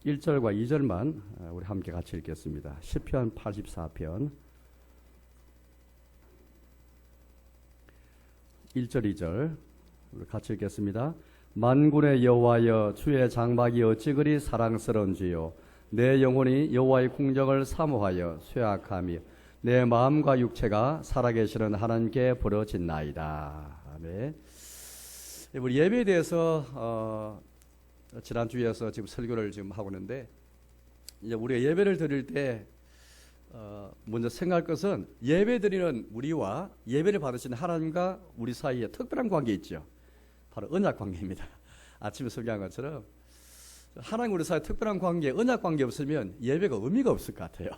1절과 2절만 우리 함께 같이 읽겠습니다. 시편 84편 1절 2절 우리 같이 읽겠습니다. 만군의 여호와여, 주의 장막이 어찌 그리 사랑스러운지요. 내 영혼이 여호와의 궁정을 사모하여 쇠약하며 내 마음과 육체가 살아계시는 하나님께 부르짖나이다. 아멘. 우리 예배에 대해서 지난 주에서 지금 설교를 지금 하고 있는데, 이제 우리가 예배를 드릴 때 먼저 생각할 것은 예배 드리는 우리와 예배를 받으시는 하나님과 우리 사이에 특별한 관계 있죠. 바로 언약 관계입니다. 아침에 설교한 것처럼 하나님 우리 사이에 특별한 관계, 언약 관계 없으면 예배가 의미가 없을 것 같아요.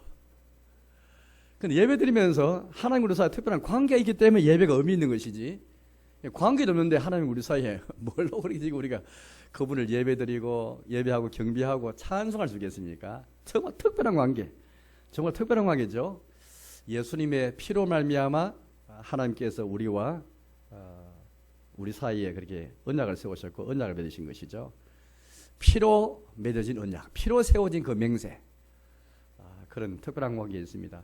근데 예배 드리면서 하나님 우리 사이에 특별한 관계가 있기 때문에 예배가 의미 있는 것이지, 관계도 없는데 하나님 우리 사이에 뭘로 그렇게 우리가 그분을 예배드리고 예배하고 경배하고 찬송할 수 있겠습니까? 정말 특별한 관계, 정말 특별한 관계죠. 예수님의 피로 말미암아 하나님께서 우리와 우리 사이에 그렇게 언약을 세우셨고 언약을 맺으신 것이죠. 피로 맺어진 언약, 피로 세워진 그 맹세, 그런 특별한 관계가 있습니다.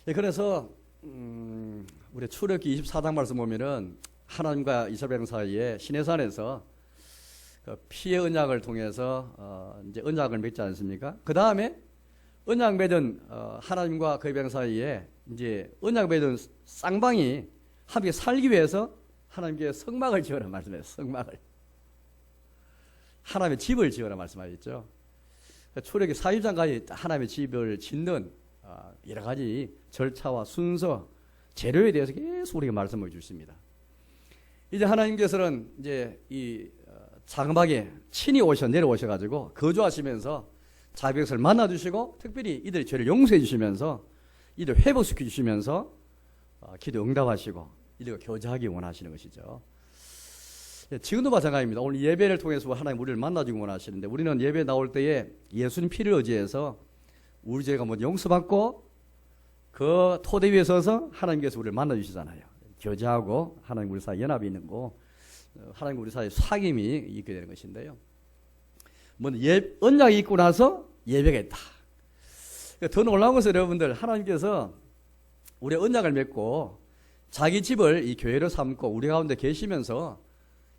그래서 우리 출애굽기 24장 말씀 보면은 하나님과 이스라엘 백성 사이에 시내산에서 그 피의 언약을 통해서 이제 언약을 맺지 않습니까? 그 다음에 언약 맺은 하나님과 그의 백성 사이에 이제 언약 맺은 쌍방이 함께 살기 위해서 하나님께 성막을 지어라 말씀해요. 성막을, 하나님의 집을 지어라 말씀하셨죠. 출애굽기 40장까지 하나님의 집을 짓는 여러 가지 절차와 순서, 재료에 대해서 계속 우리가 말씀을 주십니다. 이제 하나님께서는 이제 이 장막에 친히 내려오셔가지고 거주하시면서 자기 백성을 만나주시고 특별히 이들의 죄를 용서해 주시면서 이들 회복시켜 주시면서 기도 응답하시고 이들과 교제하기 원하시는 것이죠. 지금도 마찬가지입니다. 오늘 예배를 통해서 하나님 우리를 만나주기 원하시는데, 우리는 예배 나올 때에 예수님 피를 의지해서 우리 죄가 먼저 용서받고 그 토대 위에 서서 하나님께서 우리를 만나주시잖아요. 교제하고 하나님 우리 사이 연합이 있는 거, 하나님 우리 사이 사귐이 있게 되는 것인데요. 언약이 있고 나서 예배가 있다. 더 놀라운 것은 여러분들, 하나님께서 우리 언약을 맺고 자기 집을 이 교회로 삼고 우리 가운데 계시면서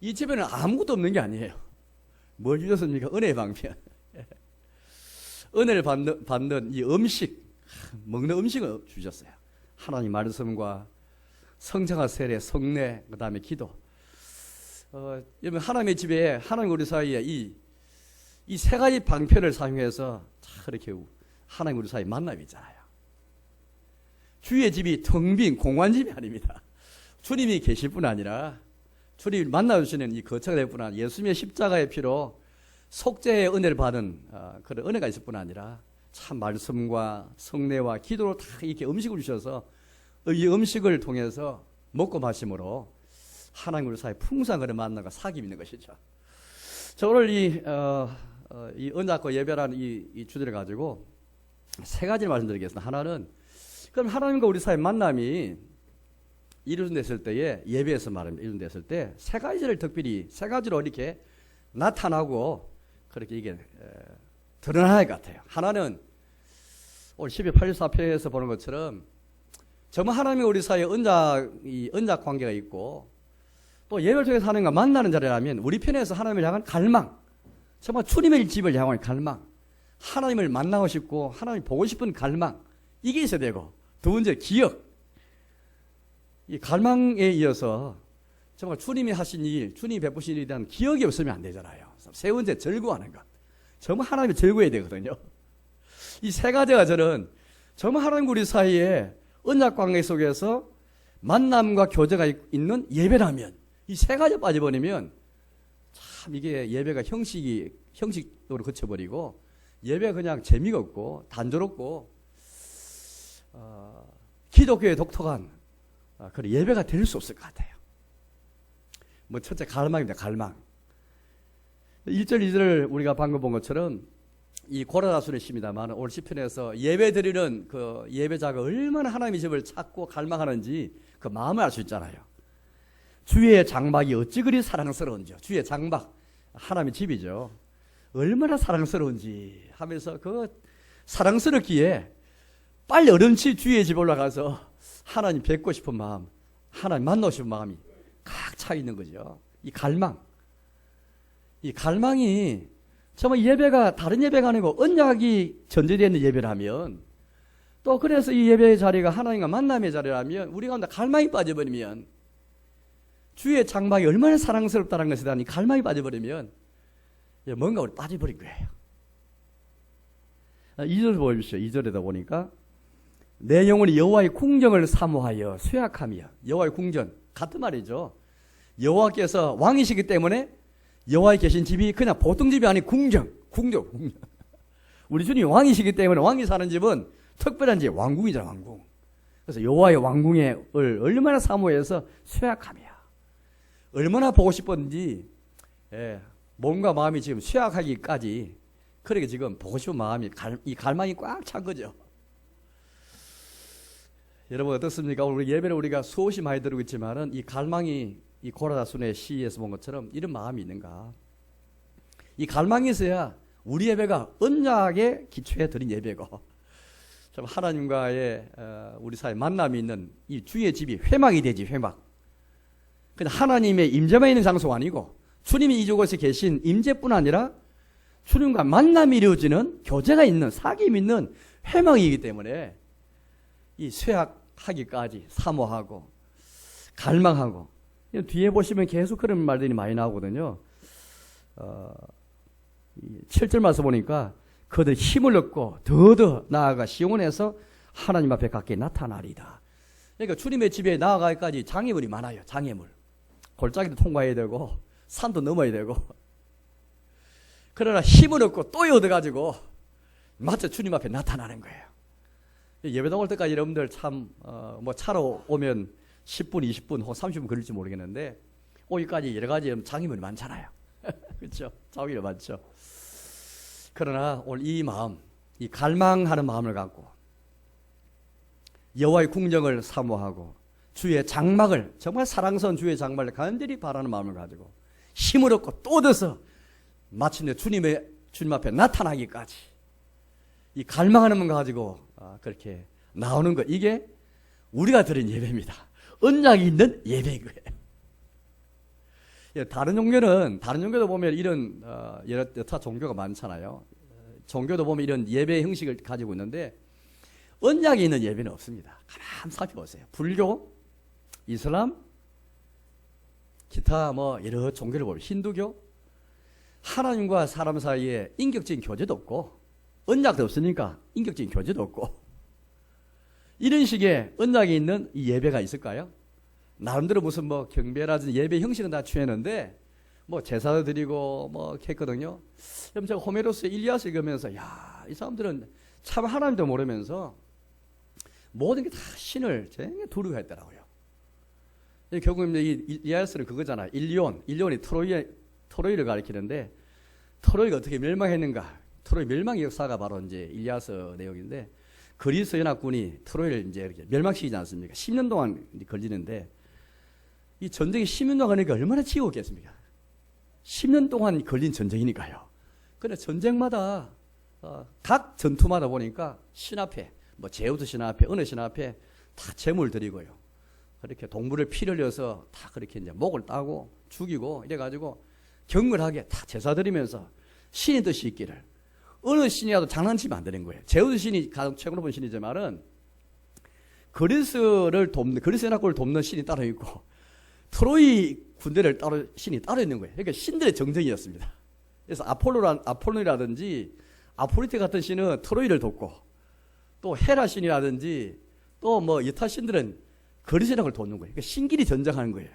이 집에는 아무것도 없는 게 아니에요. 뭘 주셨습니까? 은혜의 방편. 은혜를 받는 이 음식, 먹는 음식을 주셨어요. 하나님 말씀과 성장과 세례, 성례, 그 다음에 기도. 여러분, 하나님의 집에, 하나님 우리 사이에 이 세 가지 방편을 사용해서 이렇게 하나님 우리 사이에 만남이 있잖아요. 주의 집이 텅 빈 공관집이 아닙니다. 주님이 계실 뿐 아니라, 주님이 만나주시는 이 거처가 될 뿐 아니라, 예수님의 십자가의 피로 속죄의 은혜를 받은 그런 은혜가 있을 뿐 아니라, 참 말씀과 성례와 기도로 다 이렇게 음식을 주셔서 이 음식을 통해서 먹고 마심으로 하나님 우리 사이에 풍성한 그런 만남과 사귐이 있는 것이죠. 자, 오늘 이 언약과 예배라는 이 주제를 가지고 세 가지를 말씀드리겠습니다. 하나는, 그럼 하나님과 우리 사이의 만남이 이루어졌을 때에, 예배에서 말합니다. 이루어졌을 때 세 가지를 특별히, 세 가지로 이렇게 나타나고 그렇게 이게 드러나야 할 것 같아요. 하나는 오늘 1284편에서 보는 것처럼 정말 하나님과 우리 사이에 언약 관계가 있고, 또 예배를 통해서 하나님과 만나는 자리라면 우리 편에서 하나님을 향한 갈망, 정말 주님의 집을 향한 갈망, 하나님을 만나고 싶고 하나님을 보고 싶은 갈망, 이게 있어야 되고, 두 번째 기억, 이 갈망에 이어서 정말 주님이 하신 일, 주님이 베푸신 일에 대한 기억이 없으면 안 되잖아요. 세 번째 절구하는 것, 정말 하나님을 절구해야 되거든요. 이 세 가지가 저는 정말 하나님과 우리 사이에 언약 관계 속에서 만남과 교제가 있는 예배라면, 이 세 가지 빠져버리면 참 이게 예배가 형식으로 그쳐버리고, 예배가 그냥 재미가 없고 단조롭고 기독교의 독특한 그런 예배가 될 수 없을 것 같아요. 첫째 갈망입니다. 갈망. 1절 2절을 우리가 방금 본 것처럼 이 고라다수는 있습니다만, 오늘 시편에서 예배 드리는 그 예배자가 얼마나 하나님의 집을 찾고 갈망하는지 그 마음을 알 수 있잖아요. 주의 장막이 어찌 그리 사랑스러운지요. 주의 장막, 하나님의 집이죠. 얼마나 사랑스러운지 하면서 그 사랑스럽기에 빨리 얼음치 주의 집 올라가서 하나님 뵙고 싶은 마음, 하나님 만나고 싶은 마음이 각 차 있는 거죠. 이 갈망. 이 갈망이 정말 예배가 다른 예배가 아니고 언약이 전제되어 있는 예배라면, 또 그래서 이 예배의 자리가 하나님과 만남의 자리라면, 우리 가운데 갈망이 빠져버리면, 주의 장막이 얼마나 사랑스럽다는 것에 대한 이 갈망이 빠져버리면 뭔가 우리 빠져버린 거예요. 2절 보십시오. 2절에다 보니까 내 영혼이 여호와의 궁정을 사모하여 쇠약하며. 여호와의 궁전 같은 말이죠. 여호와께서 왕이시기 때문에 여호와에 계신 집이 그냥 보통 집이 아닌 궁정. 우리 주님이 왕이시기 때문에 왕이 사는 집은 특별한 집, 왕궁이잖아, 왕궁. 그래서 여호와의 왕궁을 얼마나 사모해서 쇠약하며, 얼마나 보고 싶었는지, 몸과 마음이 지금 쇠약하기까지 그렇게 지금 보고 싶은 마음이, 이 갈망이 꽉 찬 거죠. 여러분 어떻습니까? 우리 예배를 우리가 수없이 많이 들고 있지만은 이 갈망이, 이 고라다순의 시에서 본 것처럼 이런 마음이 있는가? 이 갈망이 있어야 우리 예배가 언약의 기초에 드린 예배고, 참 하나님과의 우리 사이에 만남이 있는 이 주의 집이 회막이 되지, 회막. 그냥 하나님의 임재만 있는 장소가 아니고 주님이 이곳에 계신 임재뿐 아니라 주님과 만남이 이루어지는, 교제가 있는, 사귐이 있는 회막이기 때문에 이 쇠약하기까지 사모하고 갈망하고. 뒤에 보시면 계속 그런 말들이 많이 나오거든요. 7절 말씀 보니까 그들 힘을 얻고 더더 나아가 시온에서 하나님 앞에 가까이 나타나리다. 그러니까 주님의 집에 나아가기까지 장애물이 많아요. 장애물. 골짜기도 통과해야 되고 산도 넘어야 되고. 그러나 힘을 얻고 또 얻어가지고 마치 주님 앞에 나타나는 거예요. 예배당 올 때까지 여러분들 참 뭐 차로 오면 10분, 20분 혹은 30분 걸릴지 모르겠는데 오기까지 여러 가지 장애물이 많잖아요. 그렇죠? 장애물이 많죠. 그러나 오늘 이 마음, 이 갈망하는 마음을 갖고 여호와의 궁정을 사모하고 주의 장막을, 정말 사랑스러운 주의 장막을 간절히 바라는 마음을 가지고 힘을 얻고 또 얻어서 마침내 주님 앞에 나타나기까지 이 갈망하는 마음을 가지고 그렇게 나오는 것, 이게 우리가 드린 예배입니다. 언약이 있는 예배인 거예요. 다른 종교도 보면 이런 여타 종교가 많잖아요. 종교도 보면 이런 예배 형식을 가지고 있는데 언약이 있는 예배는 없습니다. 가만 살펴보세요. 불교, 이슬람, 기타 뭐 여러 종교를 보면, 힌두교, 하나님과 사람 사이에 인격적인 교제도 없고 언약도 없으니까 인격적인 교제도 없고, 이런 식의 언약이 있는 이 예배가 있을까요? 나름대로 무슨 뭐 경배라든지 예배 형식은 다 취했는데 뭐 제사도 드리고 뭐 했거든요. 그럼 제가 호메로스 일리아스 읽으면서, 야, 이 사람들은 참 하나님도 모르면서 모든 게 다 신을 굉장히 두려워 했더라고요. 결국 이 일리아스는 그거잖아. 일리온이 트로이를 가리키는데, 트로이가 어떻게 멸망했는가? 트로이 멸망의 역사가 바로 이제 일리아스 내용인데, 그리스 연합군이 트로이를 이제 이렇게 멸망시키지 않습니까? 10년 동안 걸리는데, 이 전쟁이 10년 동안 걸리니까 얼마나 지옥이겠습니까? 10년 동안 걸린 전쟁이니까요. 그런데 전쟁마다 각 전투마다 보니까 신 앞에, 뭐 제우스 신 앞에, 어느 신 앞에 다 제물 드리고요. 그렇게 동물을 피를 흘려서 다 그렇게 이제 목을 따고 죽이고 이래가지고 경건하게 다 제사 드리면서 신의 뜻이 있기를. 어느 신이라도 장난치면 안 되는 거예요. 제우스 신이 가장 최고로 본 신이지만은 그리스 연합군을 돕는 신이 따로 있고 트로이 군대를 따로 신이 따로 있는 거예요. 그러니까 신들의 정쟁이었습니다. 그래서 아폴론이라든지 아포리테 같은 신은 트로이를 돕고, 또 헤라 신이라든지 또 뭐 여타 신들은 그리스 연합을 돕는 거예요. 그러니까 신끼리 전쟁하는 거예요.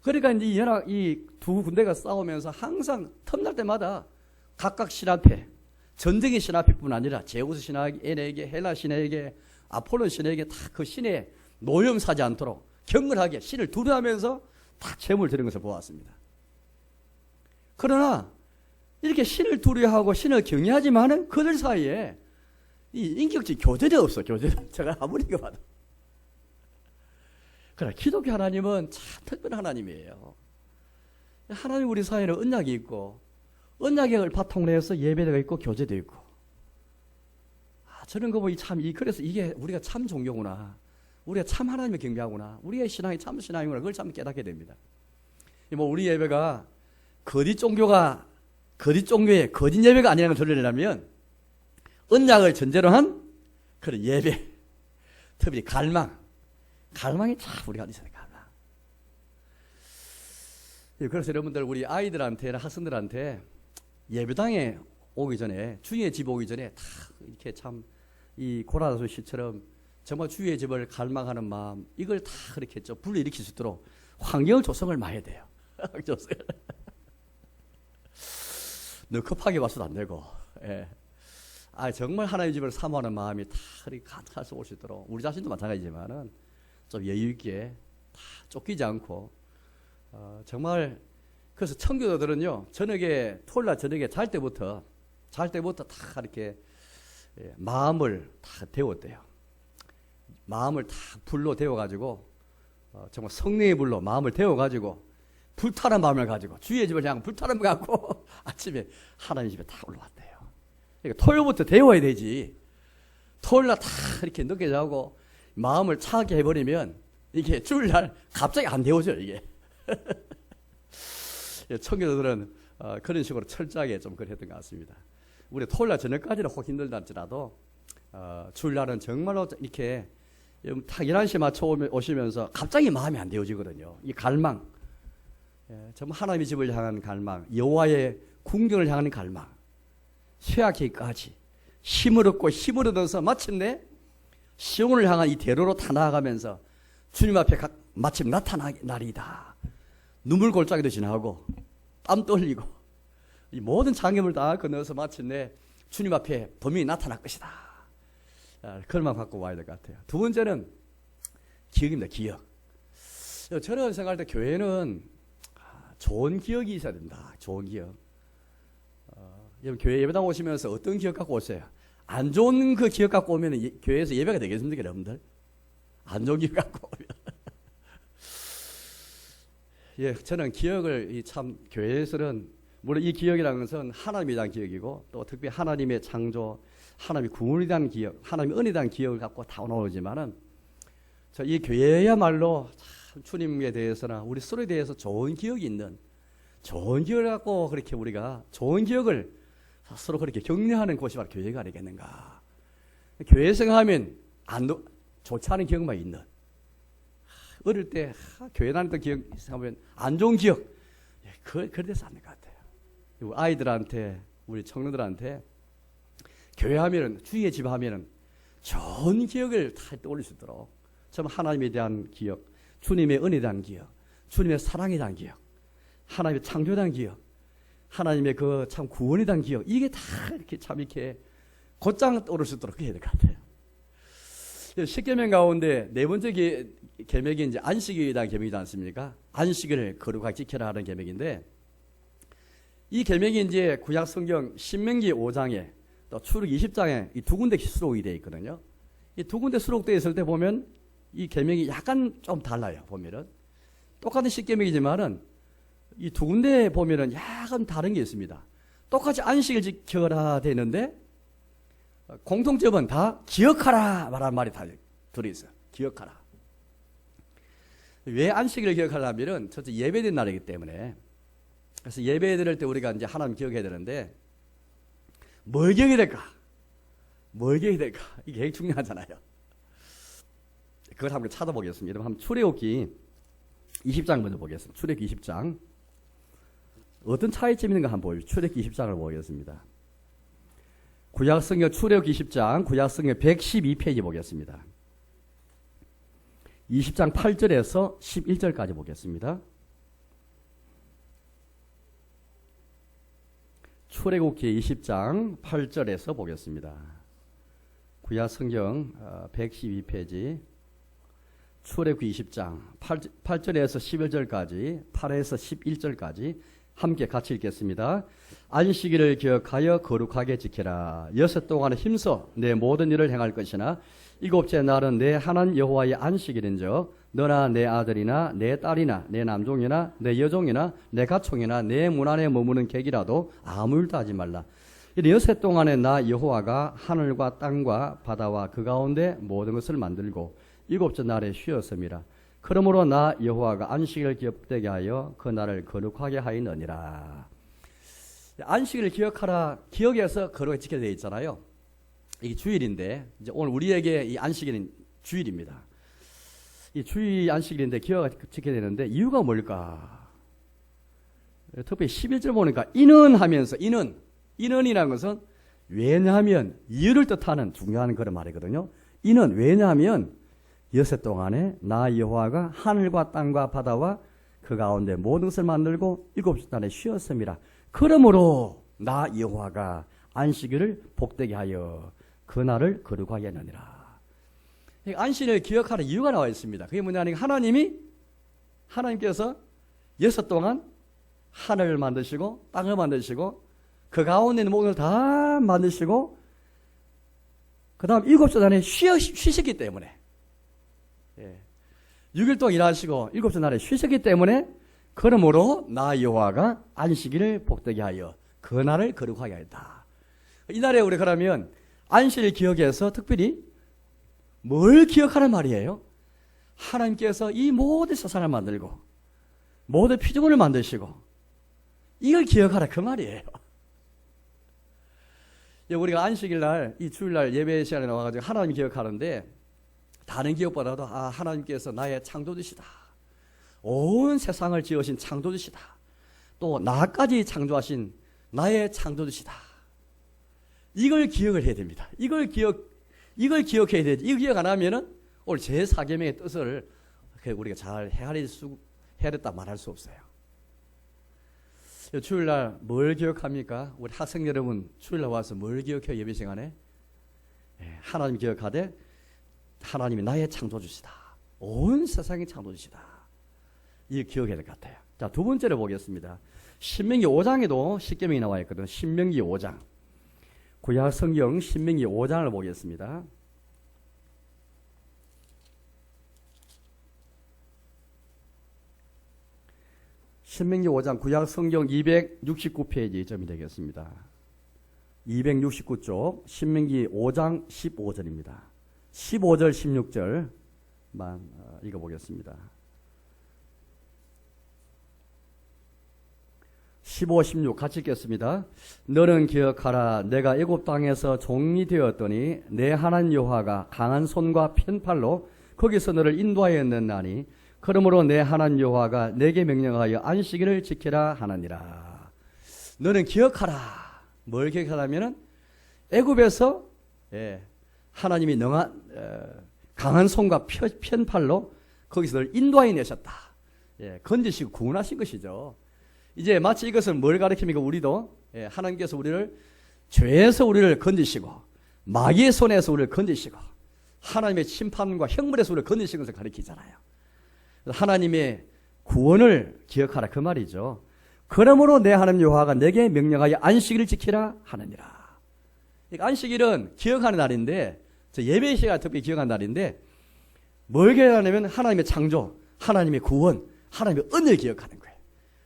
그러니까 이제 이 두 군대가 싸우면서 항상 틈날 때마다 각각 신 앞에, 전쟁의 신 앞뿐 아니라 제우스 신에게, 헬라 신에게, 아폴론 신에게 다 그 신의 노염 사지 않도록 경건하게 신을 두려워하면서 다 제물을 드리는 것을 보았습니다. 그러나 이렇게 신을 두려워하고 신을 경외하지만은 그들 사이에 이 인격적 교제도 없어. 교제도 제가 아무리 봐도. 그러나 기독교 하나님은 참 특별한 하나님이에요. 하나님 우리 사이에는 언약이 있고 언약을 바탕으로 해서 예배가 있고 교제도 있고. 저는 거 보니 그래서 이게 우리가 참 종교구나. 우리가 참 하나님을 경배하구나. 우리의 신앙이 참 신앙이구나. 그걸 참 깨닫게 됩니다. 우리 예배가 거짓 종교의 거짓 예배가 아니라는 걸 드러내려면 언약을 전제로 한 그런 예배. 특히 갈망이 참 우리가 있어야 돼. 갈망. 그래서 여러분들 우리 아이들한테나 학생들한테 예배당에 오기 전에 주의 집 오기 전에 다 이렇게 참 이 고라다소 시처럼 정말 주의 집을 갈망하는 마음 이걸 다 그렇게 불러일으킬 수 있도록 환경을 조성을 많이 해야 돼요. 너무 급하게 봐서도 안 되고, 예. 정말 하나님의 집을 사모하는 마음이 다 그렇게 가득할 수 올 수 있도록 우리 자신도 마찬가지지만은 좀 여유 있게 다 쫓기지 않고 정말 그래서 청교도들은요 토요일날 저녁에 잘 때부터 다 이렇게 마음을 다 데웠대요. 마음을 다 불로 데워가지고 정말 성령의 불로 마음을 데워가지고 불타는 마음을 가지고 주의 집을 향한 불타는 마음을 갖고 아침에 하나님 집에 다 올라왔대요. 그러니까 토요일부터 데워야 되지. 토요일날 다 이렇게 늦게 자고 마음을 차갑게 해버리면 이게 주일날 갑자기 안 데워져요 이게. 청교도들은 그런 식으로 철저하게 좀 그랬던 것 같습니다. 우리 토요일날 저녁까지는 혹 힘들다 할지라도 주일날은 정말로 이렇게 딱 11시에 맞춰 오시면서 갑자기 마음이 안 데워지거든요. 이 갈망, 정말 하나님의 집을 향한 갈망, 여호와의 궁경을 향하는 갈망, 쇠약하기까지 힘을 얻어서 마침내 시온을 향한 이 대로로 다 나아가면서 주님 앞에 마침 나타나리이다. 눈물 골짜기도 지나고 땀도 흘리고 이 모든 장애물 다 건너서 마침내 주님 앞에 범인이 나타날 것이다. 그런 마음 갖고 와야 될 것 같아요. 두 번째는 기억입니다. 기억. 저는 생각할 때 교회는 좋은 기억이 있어야 된다. 좋은 기억. 여러분 교회 예배당 오시면서 어떤 기억 갖고 오세요? 안 좋은 그 기억 갖고 오면 교회에서 예배가 되겠습니까, 여러분들? 안 좋은 기억 갖고 오면. 저는 기억을 참 교회에서는 물론 이 기억이라는 것은 하나님에 대한 기억이고 또 특히 하나님의 창조, 하나님의 구원에 대한 기억, 하나님의 은혜에 대한 기억을 갖고 다 나오지만은 이 교회야말로 참 주님에 대해서나 우리 서로에 대해서 좋은 기억이 있는 좋은 기억을 갖고 그렇게 우리가 좋은 기억을 서로 그렇게 격려하는 곳이 바로 교회가 아니겠는가. 교회 생각하면 좋지 않은 기억만 있는. 어릴 때 교회 다닐 때 기억 생각하면 안 좋은 기억. 그래서 안 될 것 같아요. 아이들한테 우리 청년들한테 교회 하면은 주의 집 하면은 좋은 기억을 다 떠올릴 수 있도록 정말 하나님에 대한 기억, 주님의 은혜에 대한 기억, 주님의 사랑에 대한 기억, 하나님의 창조에 대한 기억, 하나님의 그 참 구원에 대한 기억 이게 다 이렇게 참 이렇게 곧장 떠오를 수 있도록 해야 될 것 같아요. 십계명 가운데 네 번째 계명이 이제 안식일에 대한 계명이지 않습니까? 안식일을 거룩하게 지켜라 하는 계명인데 이 계명이 이제 구약 성경 신명기 5장에 또 출애굽 20장에 이 두 군데 수록이 되어 있거든요. 이 두 군데 수록되어 있을 때 보면 이 계명이 약간 좀 달라요. 보면은 똑같은 십계명이지만은 이 두 군데 보면은 약간 다른 게 있습니다. 똑같이 안식일 지켜라 되는데 공통점은 다 기억하라 말하는 말이 다 들어있어요. 기억하라. 왜 안식일을 기억하려면은 첫째 예배된 날이기 때문에 그래서 예배 드릴 때 우리가 이제 하나님 기억해야 되는데 뭘 기억해야 될까? 뭘 기억해야 될까? 이게 굉장히 중요하잖아요. 그걸 한번 찾아보겠습니다. 여러분 한번 출애굽기 20장 먼저 보겠습니다. 출애굽기 20장 어떤 차이점이 있는가 한번 보여요. 출애굽기 20장을 보겠습니다. 구약성경 출애굽기 20장 구약성경 112페이지 보겠습니다. 20장 8절에서 11절까지 보겠습니다. 출애굽기 20장 8절에서 보겠습니다. 구약성경 112페이지 출애굽기 20장 8절에서 11절까지 8에서 11절까지 함께 같이 읽겠습니다. 안식일을 기억하여 거룩하게 지켜라. 여섯 동안에 힘써 내 모든 일을 행할 것이나 일곱째 날은 내 하나님 여호와의 안식일인즉 너나 내 아들이나 내 딸이나 내 남종이나 내 여종이나 내 가축이나 내 문 안에 머무는 객이라도 아무 일도 하지 말라. 여섯 동안에 나 여호와가 하늘과 땅과 바다와 그 가운데 모든 것을 만들고 일곱째 날에 쉬었음이라. 그러므로 나 여호와가 안식일을 기억되게 하여 그 날을 거룩하게 하였느니라. 안식일을 기억하라, 기억해서 거룩하게 지켜야 되어 있잖아요. 이게 주일인데 이제 오늘 우리에게 이 안식일은 주일입니다. 이 주일 안식일인데 지켜야 되는데 이유가 뭘까? 특별히 11절 보니까 이는 하면서 이는이라는 것은 왜냐하면 이유를 뜻하는 중요한 그런 말이거든요. 이는 왜냐하면 여섯 동안에 나 여호와가 하늘과 땅과 바다와 그 가운데 모든 것을 만들고 일곱째 날에 쉬었음이라. 그러므로 나 여호와가 안식일을 복되게 하여 그 날을 거룩하게 하느니라. 안식일을 기억하는 이유가 나와 있습니다. 그게 뭐냐면 하나님께서 여섯 동안 하늘을 만드시고 땅을 만드시고 그 가운데 있는 모든 걸 다 만드시고 그 다음 일곱째 날에 쉬셨기 때문에 6일 동안 일하시고 일곱째 날에 쉬셨기 때문에 그러므로 나 여호와가 안식일을 복되게 하여 그 날을 거룩하게 하였다. 이 날에 우리 그러면 안식일 기억해서 특별히 뭘 기억하는 말이에요? 하나님께서 이 모든 세상을 만들고 모든 피조물을 만드시고 이걸 기억하라 그 말이에요. 우리가 안식일 날, 이 주일날 예배 시간에 나와가지고 하나님 기억하는데 다른 기억보다도 하나님께서 나의 창조주시다. 온 세상을 지으신 창조주시다. 또 나까지 창조하신 나의 창조주시다. 이걸 기억을 해야 됩니다. 이걸 기억해야 되지. 이거 기억 안 하면은 오늘 제4계명의 뜻을 우리가 잘 헤아렸다 말할 수 없어요. 주일날 뭘 기억합니까? 우리 학생 여러분 주일날 와서 뭘 기억해요? 예배 시간에 하나님 기억하되 하나님이 나의 창조주시다. 온 세상의 창조주시다. 이거 기억해야 될 것 같아요. 자, 두 번째로 보겠습니다. 신명기 5장에도 십계명이 나와 있거든요. 신명기 5장. 구약 성경 신명기 5장을 보겠습니다. 신명기 5장 구약 성경 269페이지 점이 되겠습니다. 269쪽 신명기 5장 15절입니다. 15절 16절만 읽어보겠습니다. 15, 16 같이 읽겠습니다. 너는 기억하라. 내가 애굽 땅에서 종이 되었더니 내 하나님 여호와가 강한 손과 편팔로 거기서 너를 인도하였느나니 그러므로 내 하나님 여호와가 내게 명령하여 안식일을 지키라 하느니라. 너는 기억하라. 뭘 기억하라면은 애굽에서 하나님이 강한 손과 편팔로 거기서 너를 인도하여 내셨다. 건지시고 구원하신 것이죠. 이제 마치 이것은 뭘 가리킵니까? 우리도 하나님께서 우리를 죄에서 우리를 건지시고 마귀의 손에서 우리를 건지시고 하나님의 심판과 형벌에서 우리를 건지신 것을 가리키잖아요. 하나님의 구원을 기억하라 그 말이죠. 그러므로 내 하나님 여호와가 내게 명령하여 안식일을 지키라 하느니라. 안식일은 기억하는 날인데 저 예배 시간 특별히 기억하는 날인데 뭘 기억하냐면 하나님의 창조, 하나님의 구원, 하나님의 은혜를 기억하는 거예요.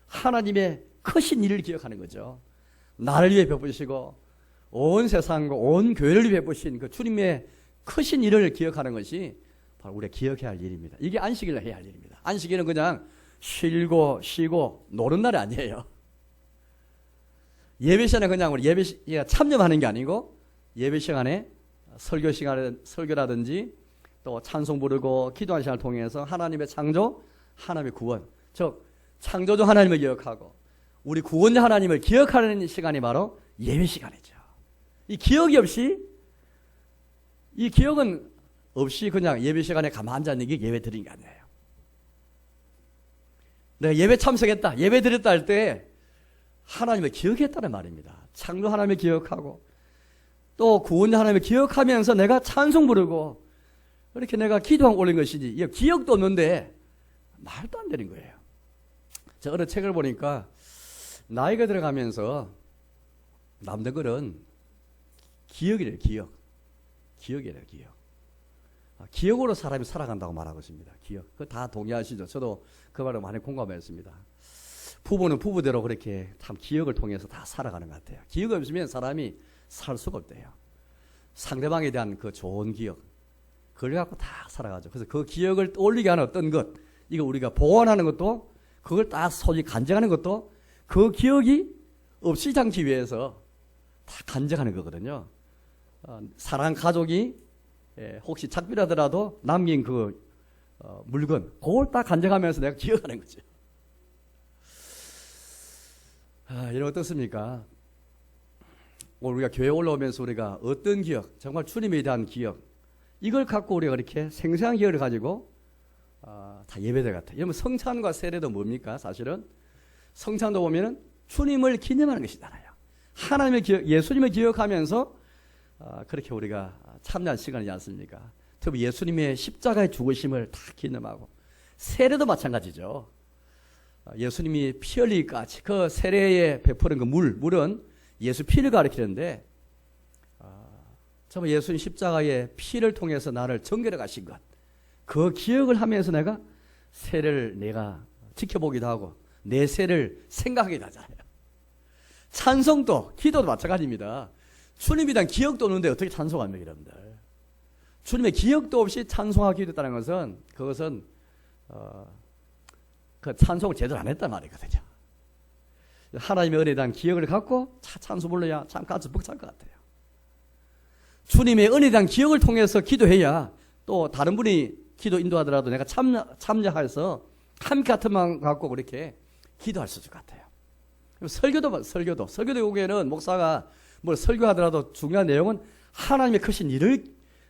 하나님의 크신 일을 기억하는 거죠. 나를 위해 베푸시고 온 세상과 온 교회를 위해 베푸신 그 주님의 크신 일을 기억하는 것이 바로 우리가 기억해야 할 일입니다. 이게 안식일을 해야 할 일입니다. 안식일은 그냥 쉬고 노는 날이 아니에요. 예배 시간에 그냥 우리 예배 시간에 참여하는 게 아니고 예배 시간에 설교라든지 또 찬송 부르고 기도하는 시간을 통해서 하나님의 창조, 하나님의 구원, 즉 창조주 하나님을 기억하고 우리 구원자 하나님을 기억하는 시간이 바로 예배 시간이죠. 이 기억은 없이 그냥 예배 시간에 가만히 앉아있는 게 예배 드린 게 아니에요. 내가 예배 참석했다, 예배 드렸다 할 때 하나님을 기억했다는 말입니다. 창조 하나님을 기억하고 또 구원자 하나님을 기억하면서 내가 찬송 부르고 이렇게 내가 기도하고 올린 것이지 기억도 없는데 말도 안 되는 거예요. 제가 어느 책을 보니까 나이가 들어가면서 남들은 기억이래요. 기억이래요. 기억. 기억으로 사람이 살아간다고 말하고 있습니다. 기억. 그거 다 동의하시죠? 저도 그 말에 많이 공감했습니다. 부부는 부부대로 그렇게 참 기억을 통해서 다 살아가는 것 같아요. 기억이 없으면 사람이 살 수가 없대요. 상대방에 대한 그 좋은 기억, 그걸 갖고 다 살아가죠. 그래서 그 기억을 떠올리게 하는 어떤 것, 이거 우리가 보완하는 것도, 그걸 딱 소위 간직하는 것도 그 기억이 없이 않기 위해서 다 간직하는 거거든요. 사랑하는 가족이 혹시 작별하더라도 남긴 그 물건, 그걸 딱 간직하면서 내가 기억하는 거죠. 이런 어떻습니까? 오늘 우리가 교회 올라오면서 우리가 어떤 기억, 정말 주님에 대한 기억, 이걸 갖고 우리가 이렇게 생생한 기억을 가지고 다 예배될 것 같아요. 여러분, 성찬과 세례도 뭡니까? 사실은 성찬도 보면은 주님을 기념하는 것이잖아요. 하나님의 기억, 예수님을 기억하면서 그렇게 우리가 참여한 시간이지 않습니까? 특히 예수님의 십자가의 죽으심을 다 기념하고, 세례도 마찬가지죠. 예수님이 피 흘리기까지 그 세례에 베푸는 그 물은 예수 피를 가리키는데, 정말 예수님 십자가의 피를 통해서 나를 정결해 가신 것, 그 기억을 하면서 내가 세례를 내가 지켜보기도 하고 내 세를 생각하기도 하잖아요. 찬송도, 기도도 마찬가지입니다. 주님에 대한 기억도 없는데 어떻게 찬송합니까, 여러분들? 주님의 기억도 없이 찬송하기도 했다는 것은, 그것은 그 찬송을 제대로 안 했단 말이거든요. 하나님의 은혜에 대한 기억을 갖고 찬송 불러야 참 가슴 벅찰 것 같아요. 주님의 은혜에 대한 기억을 통해서 기도해야 또 다른 분이 기도 인도하더라도 내가 참여해서 함께 같은 마음 갖고 그렇게 기도할 수 있을 것 같아요. 설교도 교회는 목사가 뭘 설교하더라도 중요한 내용은 하나님의 크신 일을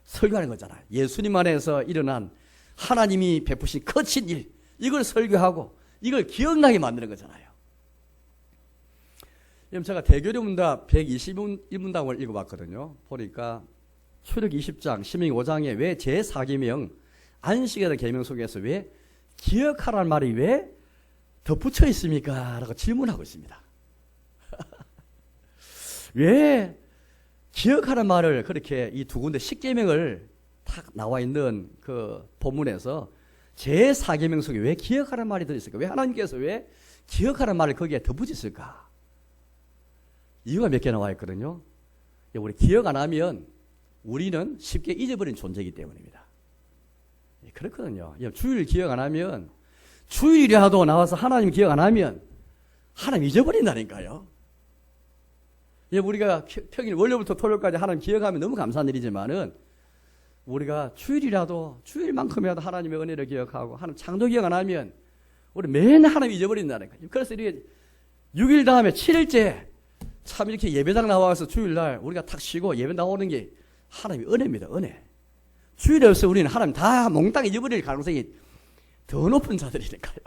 설교하는 거잖아요. 예수님 안에서 일어난 하나님이 베푸신 크신 일, 이걸 설교하고 이걸 기억나게 만드는 거잖아요. 제가 대교리문답 121문답을 읽어봤거든요. 보니까 출애굽 20장, 신명기 5장에 왜 제4계명, 안식에 대한 계명 속에서 왜 기억하라는 말이 왜 덧붙여 있습니까? 라고 질문하고 있습니다. 왜 기억하라는 말을 그렇게 이 두 군데 10계명을 딱 나와 있는 그 본문에서 제4계명 속에 왜 기억하라는 말이 들어있을까? 왜 하나님께서 왜 기억하라는 말을 거기에 덧붙였을까? 이유가 몇 개 나와 있거든요. 우리 기억 안 하면 우리는 쉽게 잊어버린 존재이기 때문입니다. 그렇거든요. 주일 기억 안 하면, 주일이라도 나와서 하나님 기억 안 하면 하나님 잊어버린다니까요. 우리가 평일 월요일부터 토요일까지 하나님 기억하면 너무 감사한 일이지만은, 우리가 주일이라도 주일만큼이라도 하나님의 은혜를 기억하고 하나님 창조 기억 안 하면 우리 맨날 하나님 잊어버린다니까요. 그래서 이렇게 6일 다음에 7일째 참 이렇게 예배당 나와서 주일날 우리가 탁 쉬고 예배 나오는 게 하나님의 은혜입니다. 은혜. 주일에 없어 우리는 하나님 다 몽땅 잊어버릴 가능성이 더 높은 자들이니까요.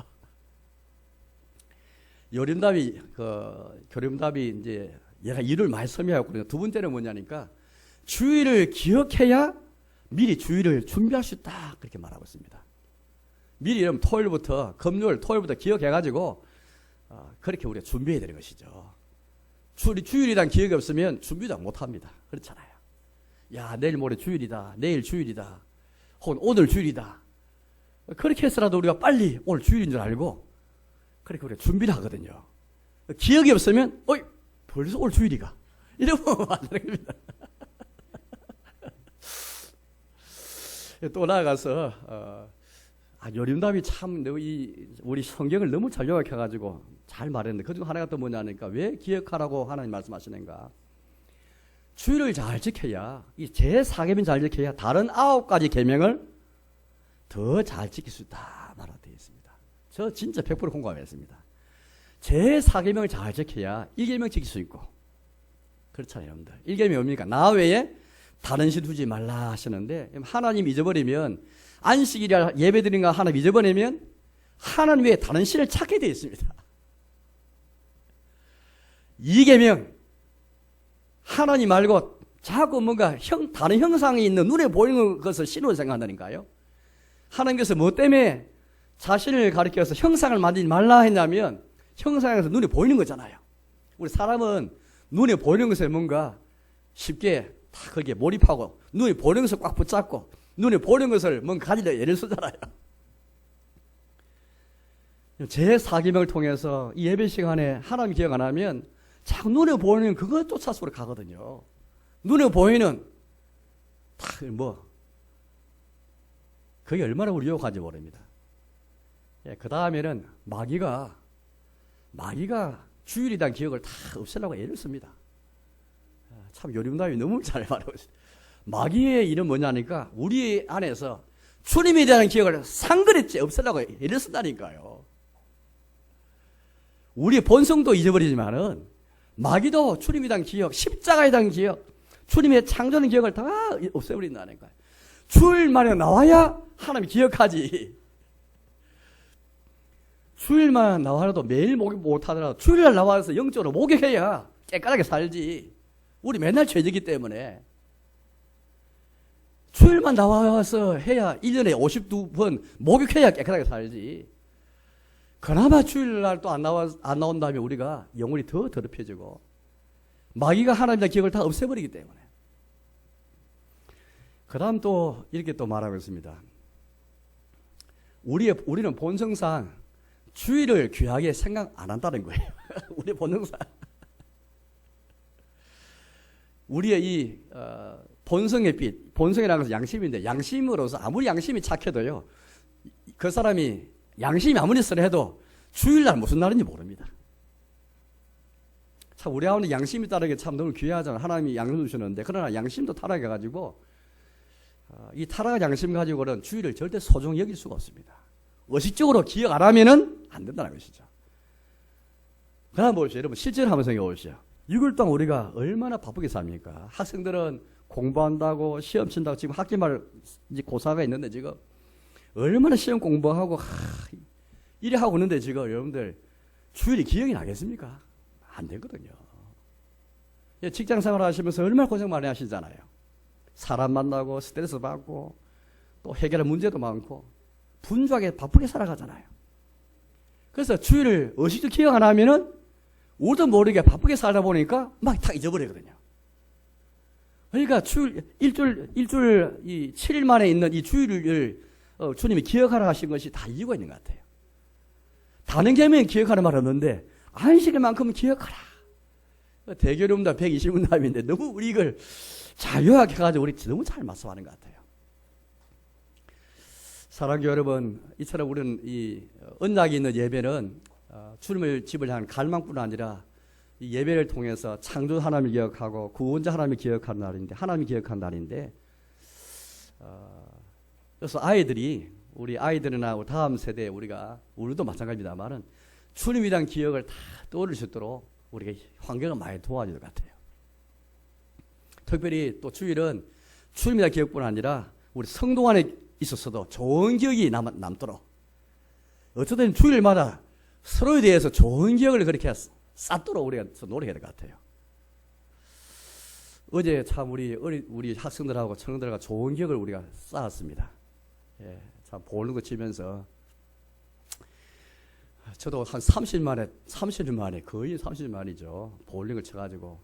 교림답이 이제 얘가 일을 많이 섬유하고 두 번째는 뭐냐니까, 주일을 기억해야 미리 주일을 준비할 수 있다, 그렇게 말하고 있습니다. 미리 여러분 토요일부터 기억해가지고 그렇게 우리가 준비해야 되는 것이죠. 주일에 대한 기억이 없으면 준비도 못합니다. 그렇잖아요. 야, 내일 모레 주일이다, 내일 주일이다, 혹은 오늘 주일이다. 그렇게 해서라도 우리가 빨리 오늘 주일인 줄 알고 그렇게 우리가 준비를 하거든요. 기억이 없으면 벌써 오늘 주일이가 이러면 안 되는 겁니다. 또 나아가서 요림답이 참 우리 성경을 너무 잘 요약해가지고 잘 말했는데, 그중 하나가 또 뭐냐니까, 왜 기억하라고 하나님 말씀하시는가? 주일을 잘 지켜야, 이 제4계명 잘 지켜야 다른 9가지 계명을 더 잘 지킬 수 있다 말하되어 있습니다. 저 진짜 100% 공감했습니다. 제4계명을 잘 지켜야 1계명 지킬 수 있고, 그렇잖아요, 여러분들. 1계명이 뭡니까? 나 외에 다른 신 두지 말라 하시는데, 하나님 잊어버리면, 안식일이라 예배드린 거 하나님 잊어버리면 하나님 외에 다른 신을 찾게 되어 있습니다. 2계명, 하나님 말고 자꾸 뭔가 다른 형상이 있는 눈에 보이는 것을 신으로 생각한다니까요. 하나님께서 뭐 때문에 자신을 가리켜서 형상을 만들지 말라 했냐면, 형상에서 눈에 보이는 거잖아요. 우리 사람은 눈에 보이는 것에 뭔가 쉽게 다 거기에 몰입하고, 눈에 보이는 것을 꽉 붙잡고 눈에 보이는 것을 뭔가 가지려 애를 쓰잖아요. 제 사기명을 통해서 이 예배 시간에 하나님 기억 안 하면 자꾸 눈에 보이는 그거 쫓아서 가거든요. 눈에 보이는 그게 얼마나 우리 유혹한지 모릅니다. 그 다음에는 마귀가 주일에 대한 기억을 다 없애려고 애를 씁니다. 참 요림담이 너무 잘 말하고 있어요. 마귀의 일은 뭐냐니까 우리 안에서 주님에 대한 기억을 상그레째 없애려고 애를 쓴다니까요. 우리의 본성도 잊어버리지만은 마귀도 주님에 대한 기억, 십자가에 대한 기억, 주님의 창조의 기억을 다 없애버린다니까요. 주일만에 나와야 하나님이 기억하지. 주일만 나와도 매일 목욕 못하더라도 주일날 나와서 영적으로 목욕해야 깨끗하게 살지. 우리 맨날 죄지기 때문에 주일만 나와서 해야 1년에 52번 목욕해야 깨끗하게 살지. 그나마 주일날 또 안 나온다면 우리가 영혼이 더 더럽혀지고 마귀가 하나님의 기억을 다 없애버리기 때문에. 그 다음 또 이렇게 또 말하고 있습니다. 우리는 본성상 주일을 귀하게 생각 안 한다는 거예요. 우리 본성상. 우리의 이 본성의 빛, 본성이라는 것은 양심인데 양심으로서 아무리 양심이 착해도요. 그 사람이 양심이 아무리 쓰해도 주일날 무슨 날인지 모릅니다. 참 우리 가운데 양심이 따르는 게 참 너무 귀하잖아요. 하나님이 양심 주시는데 그러나 양심도 타락해가지고 이 타락한 양심 가지고는 주일을 절대 소중히 여길 수가 없습니다. 의식적으로 기억 안 하면은 안 된다는 것이죠. 그 다음 보십시오. 여러분 실제로 한번 생각해 보십시오. 6일 동안 우리가 얼마나 바쁘게 삽니까? 학생들은 공부한다고 시험 친다고 지금 학기말 이제 고4가 있는데 지금 얼마나 시험 공부하고 이래 하고 있는데 지금 여러분들 주일이 기억이 나겠습니까? 안 되거든요. 직장 생활 하시면서 얼마나 고생 많이 하시잖아요. 사람 만나고 스트레스 받고 또 해결할 문제도 많고 분주하게 바쁘게 살아가잖아요. 그래서 주일을 의식적 기억 안 하면은 우리도 모르게 바쁘게 살다 보니까 막 다 잊어버리거든요. 그러니까 일주일 이 7일 만에 있는 이 주일을 주님이 기억하라 하신 것이 다 이유가 있는 것 같아요. 다른 계명은 기억하는 말 없는데 안식일 만큼은 기억하라. 대결음답 120문답인데 너무 우리 이걸 잘 요약해가지고 우리 너무 잘 말씀하는 것 같아요. 사랑하는 여러분, 이처럼 우리는 이 언약이 있는 예배는 주님의 집을 향한 갈망뿐 아니라 이 예배를 통해서 창조 하나님을 기억하고 구원자 하나님을 기억하는 날인데, 하나님을 기억하는 날인데, 그래서 우리 아이들이나 다음 세대 우리도 마찬가지입니다만은 주님에 대한 기억을 다 떠올릴 수 있도록 우리가 환경을 많이 도와줄 것 같아요. 특별히 또 주일은 주님에 대한 기억뿐 아니라 우리 성도 안에 있었어도 좋은 기억이 남도록 어쨌든 주일마다 서로에 대해서 좋은 기억을 그렇게 쌓도록 우리가 노력해야 될 것 같아요. 어제 참 우리 학생들하고 청년들과 좋은 기억을 우리가 쌓았습니다. 예, 참 볼링도 치면서 저도 한 30년 만에 거의 30년 만이죠. 볼링을 쳐가지고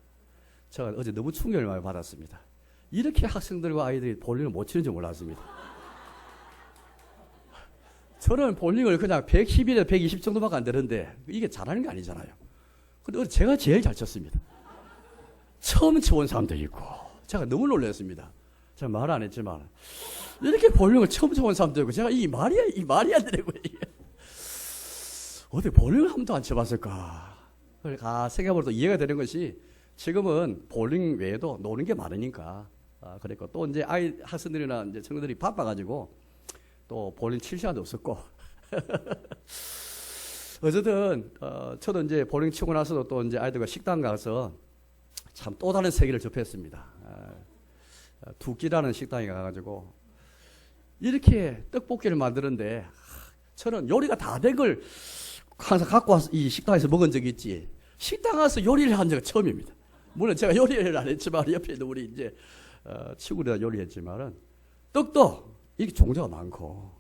제가 어제 너무 충격을 많이 받았습니다. 이렇게 학생들과 아이들이 볼링을 못 치는 줄 몰랐습니다. 저는 볼링을 그냥 110에서 120 정도밖에 안 되는데 이게 잘하는 게 아니잖아요. 근데 제가 제일 잘 쳤습니다. 처음 쳐본 사람도 있고 제가 너무 놀랐습니다. 제가 말 안 했지만 이렇게 볼링을 처음 쳐본 사람도 있고 제가 이 말이 안 되는 거예요. 어디 볼링을 한 번도 안 쳐봤을까? 생각해보면 또 이해가 되는 것이 지금은 볼링 외에도 노는 게 많으니까 그랬고 또 이제 학생들이나 이제 청년들이 바빠가지고 또 볼링 칠 시간도 없었고 어쨌든 저도 이제 볼링 치고 나서도 또 이제 아이들과 식당 가서 참 또 다른 세계를 접했습니다. 두끼라는 식당에 가가지고 이렇게 떡볶이를 만드는데 저는 요리가 다 된 걸 항상 갖고 와서 이 식당에서 먹은 적이 있지 식당 가서 요리를 한 적은 처음입니다. 물론 제가 요리를 안 했지만 옆에 있는 우리 이제 친구들이 요리했지만은 떡도 이렇게 종류가 많고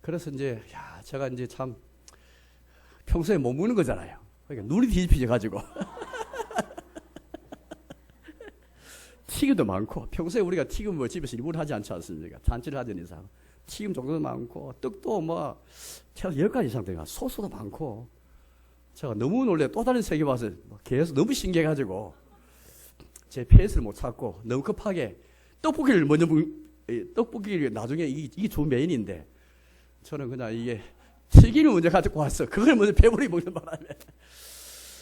그래서 이제 제가 이제 참 평소에 못 먹는 거잖아요. 그러니까 눈이 뒤집혀져 가지고 튀김도 많고, 평소에 우리가 튀김 뭐 집에서 일부러 하지 않지 않습니까? 잔치를 하던 이상. 튀김 종류도 많고, 떡도 뭐, 최소 10가지 이상 되가 소스도 많고, 제가 너무 놀래 또 다른 세계 와서 계속 너무 신기해가지고, 제 페이스를 못 찾고, 너무 급하게, 떡볶이를 먼저, 떡볶이를 나중에 이게 좋은 메인인데, 저는 그냥 이게 튀김을 먼저 가지고 왔어. 그걸 먼저 배부르게 먹는 바람에.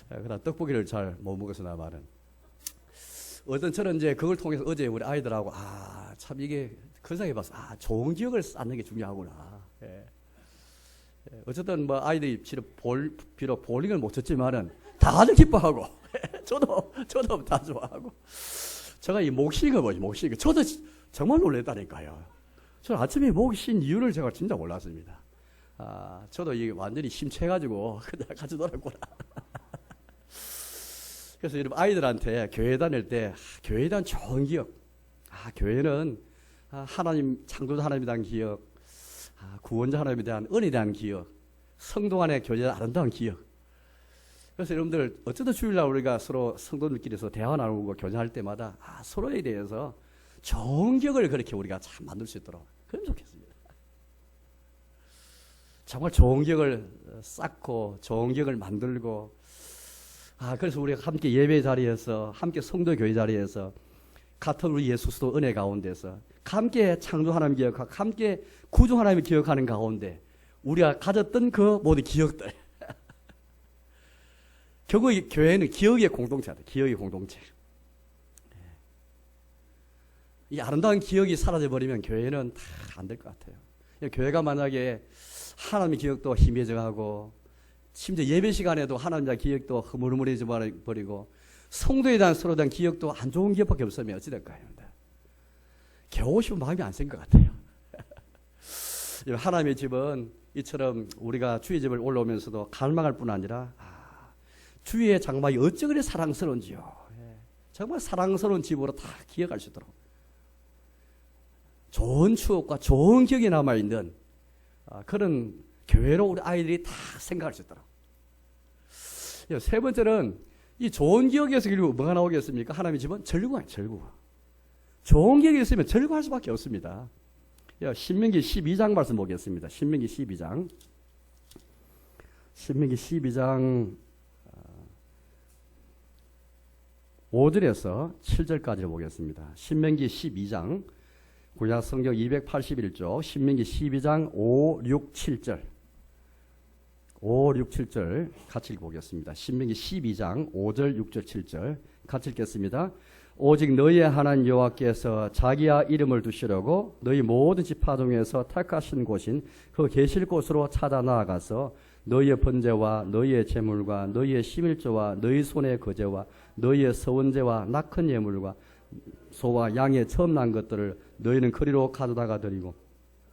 그러나 떡볶이를 잘 못 먹어서 나만은. 어떤 저는 이제 그걸 통해서 어제 우리 아이들하고 참 이게 그 생각해 봤어. 좋은 기억을 쌓는 게 중요하구나. 예. 어쨌든 뭐 아이들이 비록 볼링을 못 쳤지만은 다들 기뻐하고 저도 다 좋아하고. 제가 이 목 쉬는 거 뭐지? 목 쉬는 거. 저도 정말 놀랬다니까요. 저는 아침에 목 쉰 이유를 제가 진짜 몰랐습니다. 저도 이게 완전히 심취해가지고 그냥 같이 놀았구나. 그래서 여러분 아이들한테 교회 다닐 때 교회에 대한 좋은 기억, 교회는 하나님 창조자 하나님에 대한 기억, 구원자 하나님에 대한 은혜에 대한 기억, 성도 간의 교제의 아름다운 기억. 그래서 여러분들 어쩌다 주일날 우리가 서로 성도들끼리서 대화 나누고 교제할 때마다 서로에 대해서 좋은 기억을 그렇게 우리가 참 만들 수 있도록 그러면 좋겠습니다. 정말 좋은 기억을 쌓고 좋은 기억을 만들고 그래서 우리가 함께 예배 자리에서 함께 성도 교회 자리에서 같은 우리 예수스도 은혜 가운데서 함께 창조 하나님 기억하고 함께 구주 하나님을 기억하는 가운데 우리가 가졌던 그 모든 기억들 결국 교회는 기억의 공동체다. 기억의 공동체. 이 아름다운 기억이 사라져버리면 교회는 다 안 될 것 같아요. 교회가 만약에 하나님의 기억도 희미해져가고 심지어 예배 시간에도 하나님의 기억도 흐물흐물해져 버리고 성도에 대한 서로에 대한 기억도 안 좋은 기억밖에 없으면 어찌 될까요? 겨우 싶은 마음이 안 생긴 것 같아요. 하나님의 집은 이처럼 우리가 주의 집을 올라오면서도 갈망할 뿐 아니라 주의 장막이 어찌 그리 사랑스러운지요. 정말 사랑스러운 집으로 다 기억할 수 있도록 좋은 추억과 좋은 기억이 남아있는 그런 교회로 우리 아이들이 다 생각할 수 있도록. 세 번째는 이 좋은 기억에서 결국 뭐가 나오겠습니까? 하나님의 집은 절구예요. 절구. 좋은 기억이 있으면 절구할 수밖에 없습니다. 신명기 12장 말씀 보겠습니다. 신명기 12장 5절에서 7절까지를 보겠습니다. 신명기 12장 구약 성경 281조 신명기 12장 5, 6, 7절 5, 6, 7절 같이 읽어보겠습니다. 신명기 12장 5절, 6절, 7절 같이 읽겠습니다. 오직 너희의 하나님 여호와께서 자기의 이름을 두시려고 너희 모든 지파 중에서 택하신 곳인 그 계실 곳으로 찾아 나아가서 너희의 번제와 너희의 제물과 너희의 시밀제와 너희 손의 거제와 너희의 서원제와 낙헌 예물과 소와 양의 처음 난 것들을 너희는 거리로 가져다가 드리고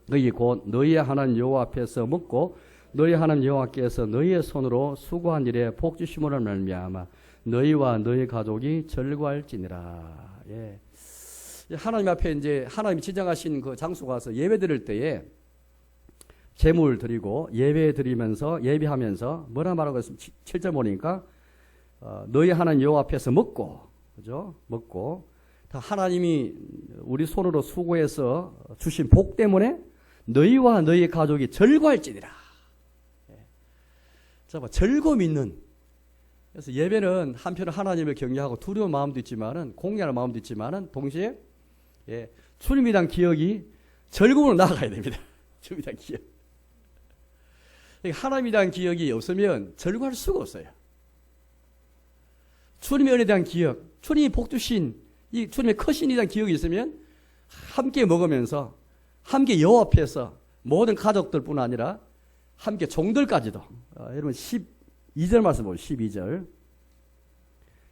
너희 곧 너희의 하나님 여호와 앞에서 먹고 너희 하나님 여호와께서 너희의 손으로 수고한 일에 복 주심으로 말미암아 너희와 너희 가족이 절구할지니라. 하나님 앞에 이제 하나님이 지정하신 그 장소 가서 예배 드릴 때에 제물 드리고 예배 드리면서 예배하면서 뭐라 말하고 있습니까? 7절 보니까 너희 하나님 여호와 앞에서 먹고 그죠? 먹고 다 하나님이 우리 손으로 수고해서 주신 복 때문에 너희와 너희 가족이 절구할지니라. 자, 절구 믿는. 그래서 예배는 한편은 하나님을 경외하고 두려운 마음도 있지만은 공개하는 마음도 있지만은 동시에 주님에 대한 기억이 절구로 나아가야 됩니다. 주님에 대한 기억. 하나님에 대한 기억이 없으면 절구할 수가 없어요. 주님의 은혜에 대한 기억, 주님이 복 주신 이 주님의 크신에 대한 기억이 있으면 함께 먹으면서 함께 여호와 앞에서 모든 가족들뿐 아니라 함께 종들까지도 여러분 12절 말씀 보세요. 12절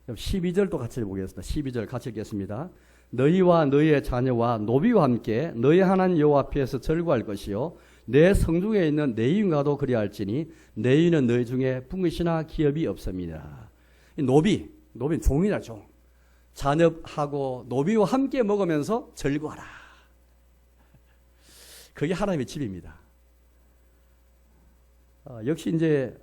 12절도 같이 보겠습니다. 12절 같이 읽겠습니다. 너희와 너희의 자녀와 노비와 함께 너희 하나님 여호와 앞에서 절구할 것이요 내 성중에 있는 내 이인과도 그리할지니 내 이는 너희 중에 분깃이나 기업이 없습니다. 노비는 종이다. 종. 자녀하고 노비와 함께 먹으면서 절구하라. 그게 하나님의 집입니다. 역시 이제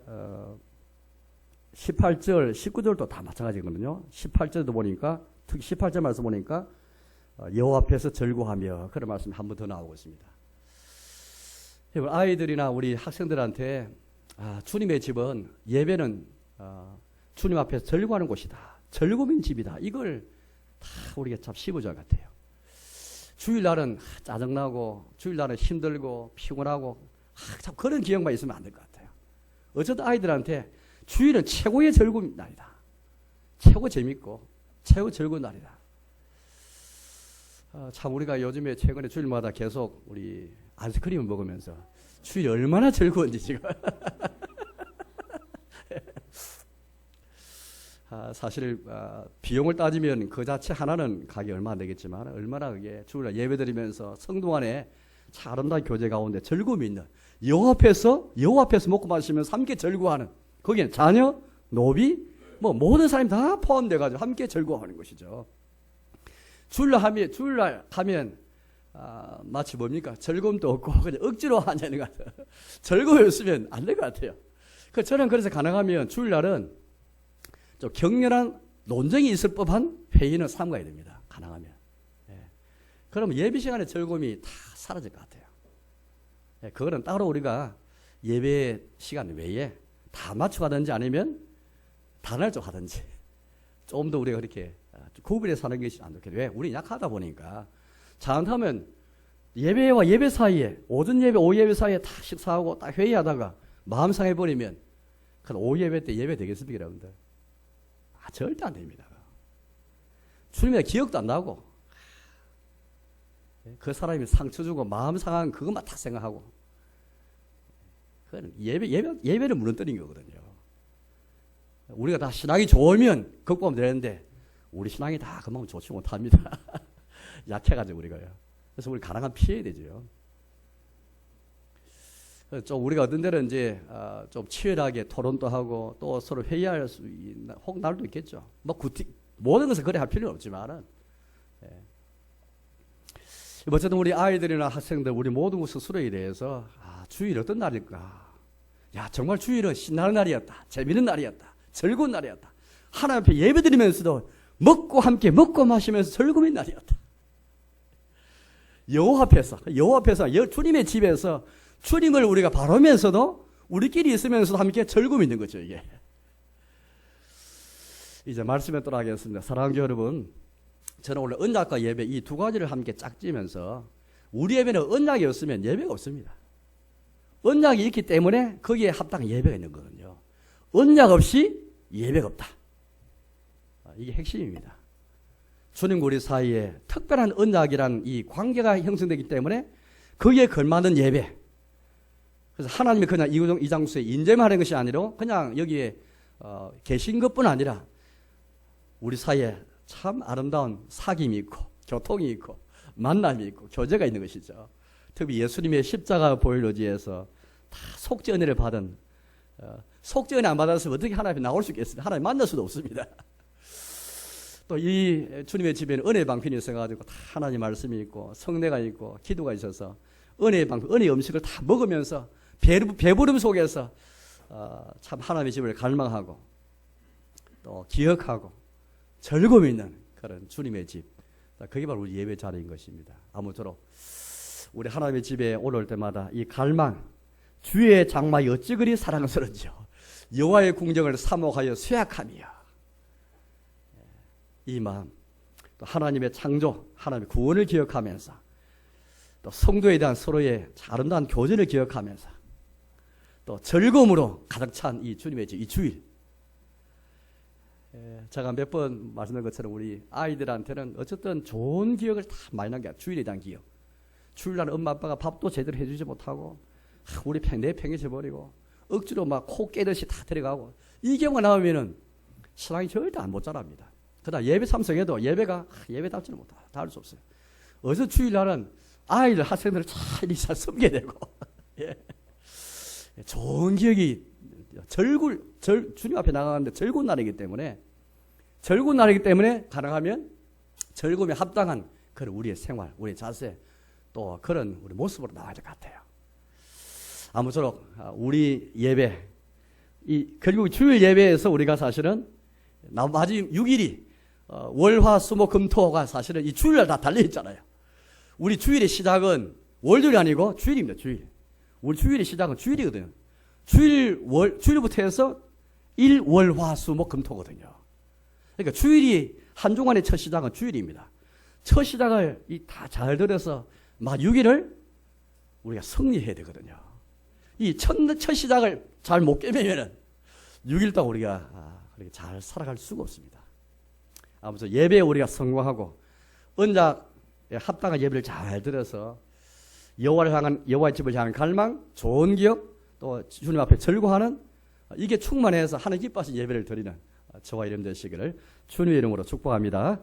18절, 19절도 다 마찬가지거든요. 18절도 보니까, 특히 18절 말씀 보니까, 여호와 앞에서 절구하며, 그런 말씀이 한 번 더 나오고 있습니다. 아이들이나 우리 학생들한테, 주님의 집은, 예배는, 주님 앞에서 절구하는 곳이다. 절구민 집이다. 이걸 다 우리가 참 시부절 같아요. 주일날은 짜증나고, 주일날은 힘들고, 피곤하고, 참 그런 기억만 있으면 안 될 것 같아요. 어쨌든 아이들한테 주일은 최고의 절구 날이다. 최고 재밌고 최고 즐거운 날이다. 참 우리가 요즘에 최근에 주일마다 계속 우리 아이스크림을 먹으면서 주일이 얼마나 즐거운지 지금. 사실 비용을 따지면 그 자체 하나는 가격이 얼마 안 되겠지만 얼마나 그게 주일날 예배드리면서 성도 안에 참 아름다운 교제 가운데 즐거움이 있는 여호와 앞에서 먹고 마시면서 함께 절구하는, 거기엔 자녀, 노비, 뭐 모든 사람이 다 포함돼 가지고 함께 절구하는 것이죠. 주일날 하면 마치 뭡니까? 즐거움도 없고 그냥 억지로 하자는 것 같아요. 즐거움이 없으면 안 될 것 같아요. 저는 그래서 가능하면 주일날은 좀 격렬한 논쟁이 있을 법한 회의는 삼가야 됩니다. 가능하면. 그러면 예배 시간의 즐거움이 다 사라질 것 같아요. 그거는 따로 우리가 예배 시간 외에 다 맞춰가든지 아니면 다른 쪽 하든지 좀 더 우리가 그렇게 구분해서 사는 것이 안 좋겠어요. 왜? 우리 약하다 보니까. 잘못하면 예배와 예배 사이에, 오전 예배, 오후 예배 사이에 다 식사하고 딱 회의하다가 마음 상해버리면 그럼 오후 예배 때 예배 되겠습니까, 여러분들? 절대 안 됩니다. 주님의 기억도 안 나고 그 사람이 상처 주고 마음 상한 그것만 다 생각하고, 그건 예배를 무너뜨린 거거든요. 우리가 다 신앙이 좋으면 극복하면 되는데 우리 신앙이 다 그만큼 좋지 못합니다. 약해가지고 우리가요. 그래서 우리 가능한 피해야 되죠. 좀 우리가 어떤 데는 이제 좀 치열하게 토론도 하고 또 서로 회의할 수 있는 혹 날도 있겠죠. 뭐 모든 것을 그래 할 필요는 없지만은. 어쨌든 우리 아이들이나 학생들, 우리 모든 스스로에 대해서 주일 어떤 날일까? 야, 정말 주일은 신나는 날이었다. 재밌는 날이었다. 즐거운 날이었다. 하나님 앞에 예배드리면서도 함께 먹고 마시면서 즐거운 날이었다. 여호와 앞에서 주님의 집에서 주님을 우리가 바라면서도 우리끼리 있으면서도 함께 즐거움이 있는 거죠, 이게. 이제 말씀에 또 하겠습니다. 사랑하는 여러분, 저는 원래 언약과 예배 이 두 가지를 함께 짝지면서 우리 예배는 언약이 없으면 예배가 없습니다. 언약이 있기 때문에 거기에 합당한 예배가 있는 거거든요. 언약 없이 예배가 없다. 이게 핵심입니다. 주님과 우리 사이에 특별한 언약이란 이 관계가 형성되기 때문에 거기에 걸맞는 예배. 그래서 하나님이 그냥 이 장소에 인재만 하는 것이 아니라 그냥 여기에 계신 것뿐 아니라 우리 사이에 참 아름다운 사귐이 있고 교통이 있고 만남이 있고 교제가 있는 것이죠. 특히 예수님의 십자가 보혈 의지에서 다 속죄 은혜를 받은, 속죄 은혜 안 받았으면 어떻게 하나님 나올 수 있겠습니까? 하나님 만날 수도 없습니다. 또 이 주님의 집에는 은혜 방편이 있어가지고 다 하나님 말씀이 있고 성례가 있고 기도가 있어서 은혜의 방편, 은혜의 음식을 다 먹으면서 배부름 속에서 참 하나님의 집을 갈망하고 또 기억하고 즐거움 있는 그런 주님의 집, 그게 바로 우리 예배 자리인 것입니다. 아무쪼록 우리 하나님의 집에 올라올 때마다 이 갈망, 주의 장막이 어찌 그리 사랑스러운지요, 여호와의 궁정을 사모하여 쇠약하며, 이 마음, 또 하나님의 창조, 하나님의 구원을 기억하면서 또 성도에 대한 서로의 아름다운 교제를 기억하면서 또 즐거움으로 가득 찬 이 주님의 집, 이 주일. 제가 몇 번 말씀드린 것처럼 우리 아이들한테는 어쨌든 좋은 기억을 다 많이 남겨요. 주일에 대한 기억. 주일날 엄마 아빠가 밥도 제대로 해주지 못하고 우리 내팽개쳐버리고 억지로 막 코 깨듯이 다 데려가고, 이 경우가 나오면은 신앙이 절대 못 자랍니다. 그러나 예배 참석해도 예배답지는 못하다. 다 할 수 없어요. 어서 주일날은 아이들, 학생들을 잘 섬겨야 되고 좋은 기억이 주님 앞에 나가는데 즐거운 날이기 때문에 가능하면 즐거움에 합당한 그런 우리의 생활, 우리의 자세, 또 그런 우리 모습으로 나와야 될 것 같아요. 아무쪼록 우리 예배, 결국 주일 예배에서 우리가 사실은 나머지 6일이 월화수목금토가 사실은 이 주일날 다 달려 있잖아요. 우리 주일의 시작은 월요일이 아니고 주일입니다. 주일. 우리 주일의 시작은 주일이거든요. 주일부터 해서 일월화수목금토거든요. 그러니까 주일이 한 주간의 첫 시작은 주일입니다. 첫 시작을 다 잘 들어서 막 6일을 우리가 승리해야 되거든요. 이 첫 시작을 잘 못 깨면은 6일 동안 우리가 그렇게 잘 살아갈 수가 없습니다. 아무튼 예배에 우리가 성공하고 언약에 합당한 예배를 잘 들어서 여호와의 집을 향한 갈망, 좋은 기업, 또 주님 앞에 절구하는 이게 충만해서 하나님 기뻐하신 예배를 드리는 저와 이름 되시기를 주님의 이름으로 축복합니다.